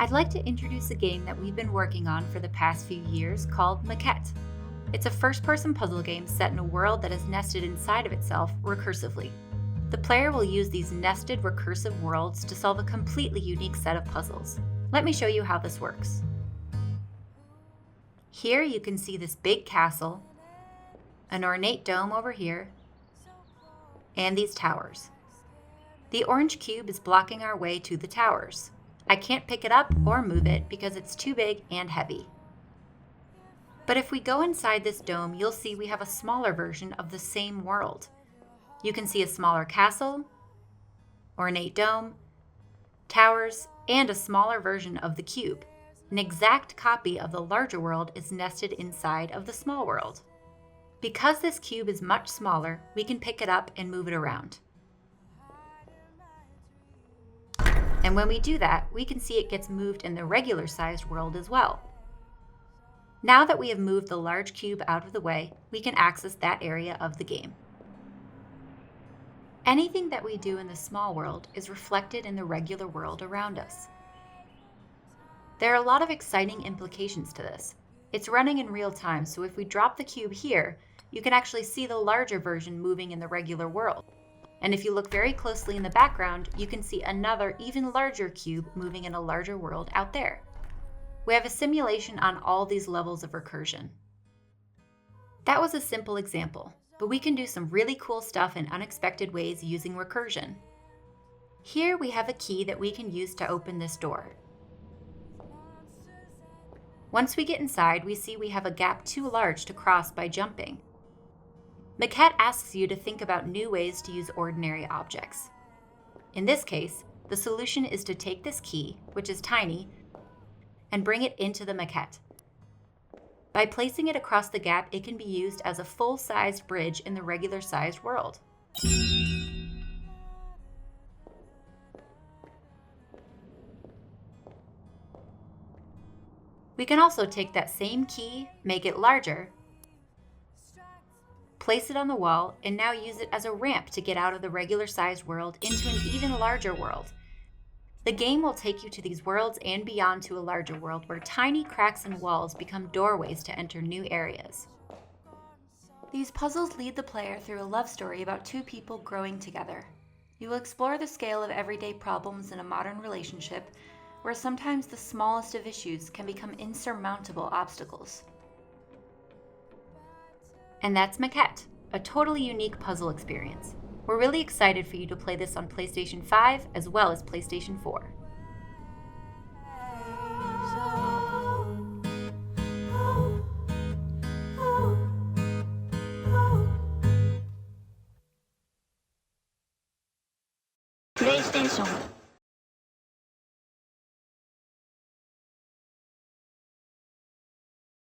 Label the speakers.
Speaker 1: I'd like to introduce a game that we've been working on for the past few years called Maquette. It's a first-person puzzle game set in a world that is nested inside of itself recursively. The player will use these nested recursive worlds to solve a completely unique set of puzzles. Let me show you how this works. Here you can see this big castle, an ornate dome over here, and these towers. The orange cube is blocking our way to the towers. I can't pick it up or move it because it's too big and heavy. But if we go inside this dome, you'll see we have a smaller version of the same world. You can see a smaller castle, ornate dome, towers, and a smaller version of the cube. An exact copy of the larger world is nested inside of the small world. Because this cube is much smaller, we can pick it up and move it around. And when we do that, we can see it gets moved in the regular sized world as well. Now that we have moved the large cube out of the way, we can access that area of the game. Anything that we do in the small world is reflected in the regular world around us. There are a lot of exciting implications to this. It's running in real time, so if we drop the cube here, you can actually see the larger version moving in the regular world. And if you look very closely in the background, you can see another even larger cube moving in a larger world out there. We have a simulation on all these levels of recursion. That was a simple example, but we can do some really cool stuff in unexpected ways using recursion. Here we have a key that we can use to open this door. Once we get inside, we see we have a gap too large to cross by jumping. Maquette asks you to think about new ways to use ordinary objects. In this case, the solution is to take this key, which is tiny, and bring it into the maquette. By placing it across the gap, it can be used as a full-sized bridge in the regular-sized world. We can also take that same key, make it larger, place it on the wall, and now use it as a ramp to get out of the regular-sized world into an even larger world. The game will take you to these worlds and beyond to a larger world where tiny cracks in walls become doorways to enter new areas. These puzzles lead the player through a love story about two people growing together. You will explore the scale of everyday problems in a modern relationship where sometimes the smallest of issues can become insurmountable obstacles. And that's Maquette, a totally unique puzzle experience. We're really excited for you to play this on PlayStation 5 as well as PlayStation 4.
Speaker 2: PlayStation